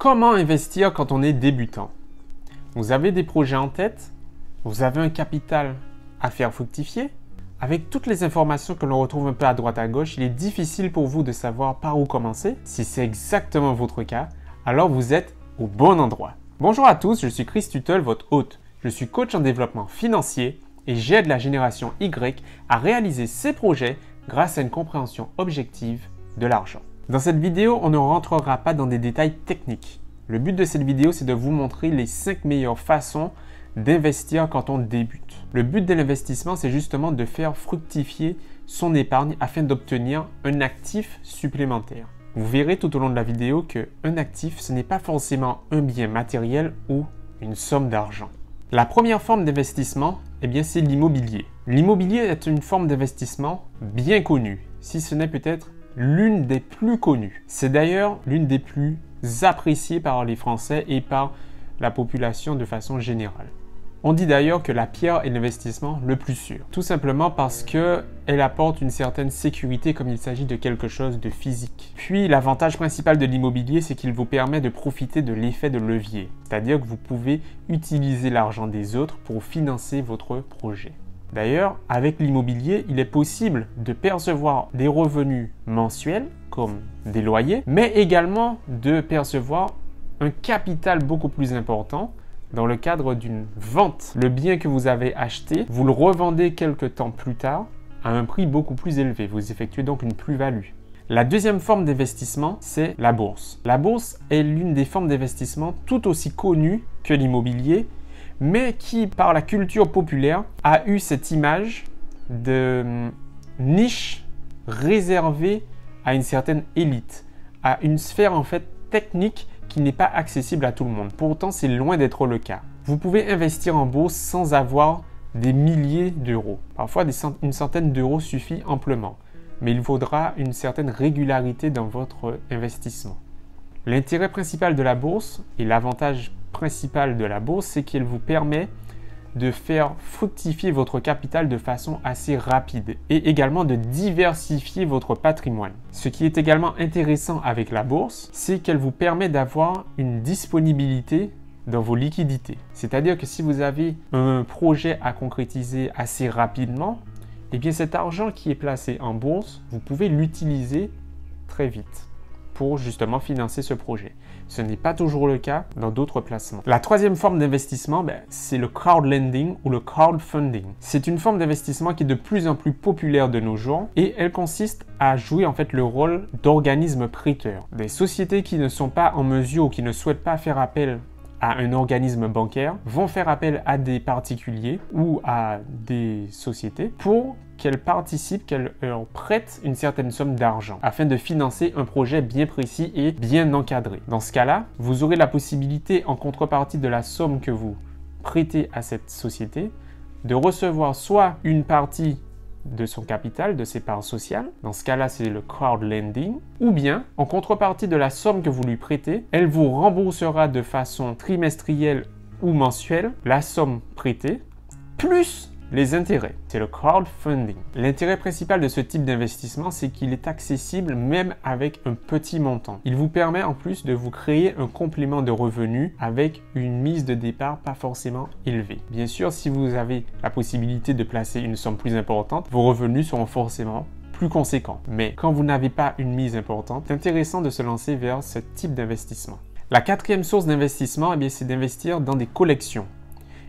Comment investir quand on est débutant? Vous avez des projets en tête? Vous avez un capital à faire fructifier? Avec toutes les informations que l'on retrouve un peu à droite à gauche, il est difficile pour vous de savoir par où commencer. Si c'est exactement votre cas, alors vous êtes au bon endroit. Bonjour à tous, je suis Chris Tuttle, votre hôte. Je suis coach en développement financier et j'aide la génération Y à réaliser ses projets grâce à une compréhension objective de l'argent. Dans cette vidéo, on ne rentrera pas dans des détails techniques. Le but de cette vidéo, c'est de vous montrer les 5 meilleures façons d'investir quand on débute. Le but de l'investissement, c'est justement de faire fructifier son épargne afin d'obtenir un actif supplémentaire. Vous verrez tout au long de la vidéo qu'un actif, ce n'est pas forcément un bien matériel ou une somme d'argent. La première forme d'investissement, c'est l'immobilier. L'immobilier est une forme d'investissement bien connue, si ce n'est peut-être l'une des plus connues. C'est d'ailleurs l'une des plus appréciées par les Français et par la population de façon générale. On dit d'ailleurs que la pierre est l'investissement le plus sûr, tout simplement parce qu'elle apporte une certaine sécurité comme il s'agit de quelque chose de physique. Puis l'avantage principal de l'immobilier, c'est qu'il vous permet de profiter de l'effet de levier, c'est-à-dire que vous pouvez utiliser l'argent des autres pour financer votre projet. D'ailleurs, avec l'immobilier, il est possible de percevoir des revenus mensuels, comme des loyers, mais également de percevoir un capital beaucoup plus important dans le cadre d'une vente. Le bien que vous avez acheté, vous le revendez quelques temps plus tard à un prix beaucoup plus élevé. Vous effectuez donc une plus-value. La deuxième forme d'investissement, c'est la bourse. La bourse est l'une des formes d'investissement tout aussi connues que l'immobilier, mais qui, par la culture populaire, a eu cette image de niche réservée à une certaine élite, à une sphère en fait technique qui n'est pas accessible à tout le monde. Pourtant, c'est loin d'être le cas. Vous pouvez investir en bourse sans avoir des milliers d'euros. Parfois, une centaine d'euros suffit amplement, mais il faudra une certaine régularité dans votre investissement. L'intérêt principal de la bourse et l'avantage principal de la bourse, c'est qu'elle vous permet de faire fructifier votre capital de façon assez rapide et également de diversifier votre patrimoine. Ce qui est également intéressant avec la bourse, c'est qu'elle vous permet d'avoir une disponibilité dans vos liquidités. C'est-à-dire que si vous avez un projet à concrétiser assez rapidement, cet argent qui est placé en bourse, vous pouvez l'utiliser très vite pour justement financer ce projet. Ce n'est pas toujours le cas dans d'autres placements. La troisième forme d'investissement, c'est le crowdlending ou le crowdfunding. C'est une forme d'investissement qui est de plus en plus populaire de nos jours et elle consiste à jouer en fait le rôle d'organisme prêteur. Des sociétés qui ne sont pas en mesure ou qui ne souhaitent pas faire appel à un organisme bancaire vont faire appel à des particuliers ou à des sociétés pour qu'elles participent, qu'elles leur prêtent une certaine somme d'argent afin de financer un projet bien précis et bien encadré. Dans ce cas-là, vous aurez la possibilité, en contrepartie de la somme que vous prêtez à cette société, de recevoir soit une partie de son capital, de ses parts sociales, dans ce cas-là c'est le crowdlending, ou bien en contrepartie de la somme que vous lui prêtez, elle vous remboursera de façon trimestrielle ou mensuelle la somme prêtée, plus les intérêts. C'est le crowdfunding. L'intérêt principal de ce type d'investissement, c'est qu'il est accessible même avec un petit montant. Il vous permet en plus de vous créer un complément de revenus avec une mise de départ pas forcément élevée. Bien sûr, si vous avez la possibilité de placer une somme plus importante, vos revenus seront forcément plus conséquents. Mais quand vous n'avez pas une mise importante, c'est intéressant de se lancer vers ce type d'investissement. La quatrième source d'investissement, c'est d'investir dans des collections.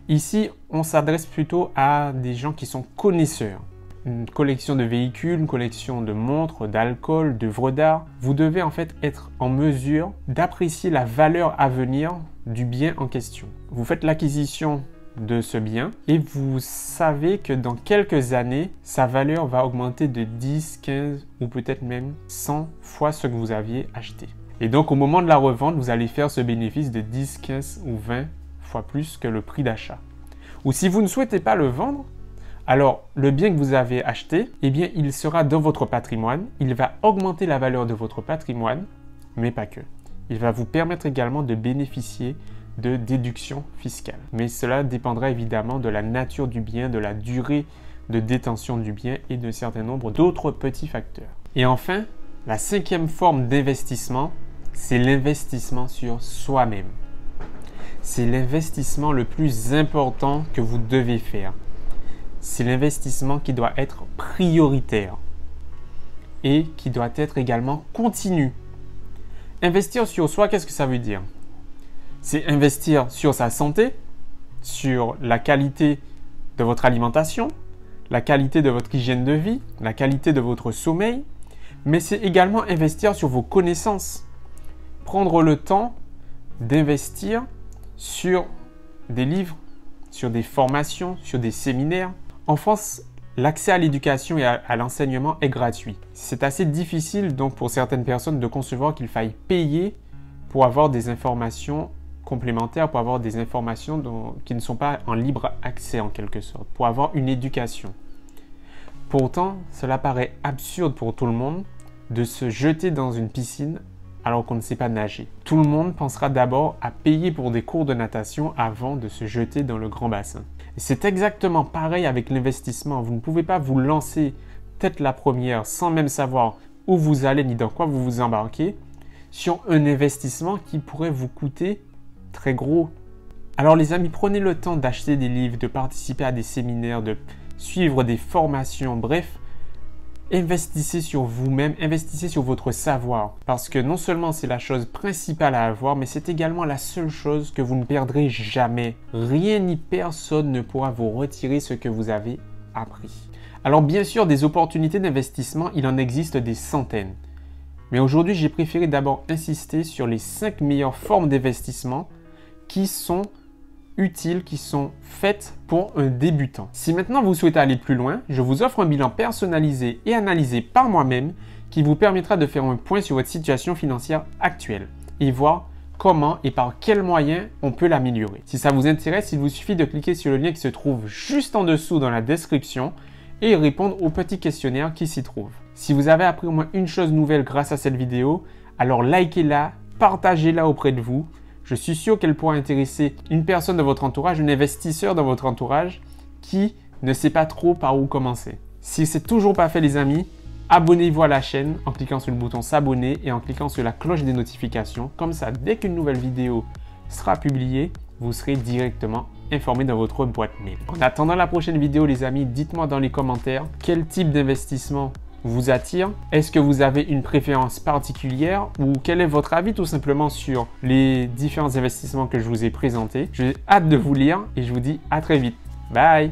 Ici, on s'adresse plutôt à des gens qui sont connaisseurs. Une collection de véhicules, une collection de montres, d'alcool, d'œuvres d'art. Vous devez en fait être en mesure d'apprécier la valeur à venir du bien en question. Vous faites l'acquisition de ce bien et vous savez que dans quelques années, sa valeur va augmenter de 10, 15 ou peut-être même 100 fois ce que vous aviez acheté. Et donc au moment de la revente, vous allez faire ce bénéfice de 10, 15 ou 20 fois plus que le prix d'achat. Ou si vous ne souhaitez pas le vendre, alors le bien que vous avez acheté, il sera dans votre patrimoine, il va augmenter la valeur de votre patrimoine, mais pas que. Il va vous permettre également de bénéficier de déductions fiscales. Mais cela dépendra évidemment de la nature du bien, de la durée de détention du bien et d'un certain nombre d'autres petits facteurs. Et enfin, la cinquième forme d'investissement, c'est l'investissement sur soi-même. C'est l'investissement le plus important que vous devez faire. C'est l'investissement qui doit être prioritaire et qui doit être également continu. Investir sur soi, qu'est-ce que ça veut dire? C'est investir sur sa santé, sur la qualité de votre alimentation, la qualité de votre hygiène de vie, la qualité de votre sommeil, mais c'est également investir sur vos connaissances. Prendre le temps d'investir sur des livres, sur des formations, sur des séminaires. En France, l'accès à l'éducation et à l'enseignement est gratuit. C'est assez difficile donc pour certaines personnes de concevoir qu'il faille payer pour avoir des informations complémentaires, pour avoir des informations qui ne sont pas en libre accès en quelque sorte, pour avoir une éducation. Pourtant, cela paraît absurde pour tout le monde de se jeter dans une piscine alors qu'on ne sait pas nager. Tout le monde pensera d'abord à payer pour des cours de natation avant de se jeter dans le grand bassin. C'est exactement pareil avec l'investissement. Vous ne pouvez pas vous lancer tête la première sans même savoir où vous allez ni dans quoi vous vous embarquez sur un investissement qui pourrait vous coûter très gros. Alors les amis, prenez le temps d'acheter des livres, de participer à des séminaires, de suivre des formations, bref, investissez sur vous-même, investissez sur votre savoir parce que non seulement c'est la chose principale à avoir, mais c'est également la seule chose que vous ne perdrez jamais. Rien ni personne ne pourra vous retirer ce que vous avez appris. Alors bien sûr, des opportunités d'investissement, il en existe des centaines. Mais aujourd'hui, j'ai préféré d'abord insister sur les 5 meilleures formes d'investissement qui sont utiles, qui sont faites pour un débutant. Si maintenant vous souhaitez aller plus loin, je vous offre un bilan personnalisé et analysé par moi-même qui vous permettra de faire un point sur votre situation financière actuelle et voir comment et par quels moyens on peut l'améliorer. Si ça vous intéresse, il vous suffit de cliquer sur le lien qui se trouve juste en dessous dans la description et répondre au petit questionnaire qui s'y trouve. Si vous avez appris au moins une chose nouvelle grâce à cette vidéo, alors likez-la, partagez-la auprès de vous. Je suis sûr qu'elle pourra intéresser une personne de votre entourage, un investisseur dans votre entourage qui ne sait pas trop par où commencer. Si ce n'est toujours pas fait les amis, abonnez-vous à la chaîne en cliquant sur le bouton s'abonner et en cliquant sur la cloche des notifications. Comme ça, dès qu'une nouvelle vidéo sera publiée, vous serez directement informé dans votre boîte mail. En attendant la prochaine vidéo les amis, dites-moi dans les commentaires quel type d'investissement vous attire? Est-ce que vous avez une préférence particulière ou quel est votre avis tout simplement sur les différents investissements que je vous ai présentés? J'ai hâte de vous lire et je vous dis à très vite. Bye!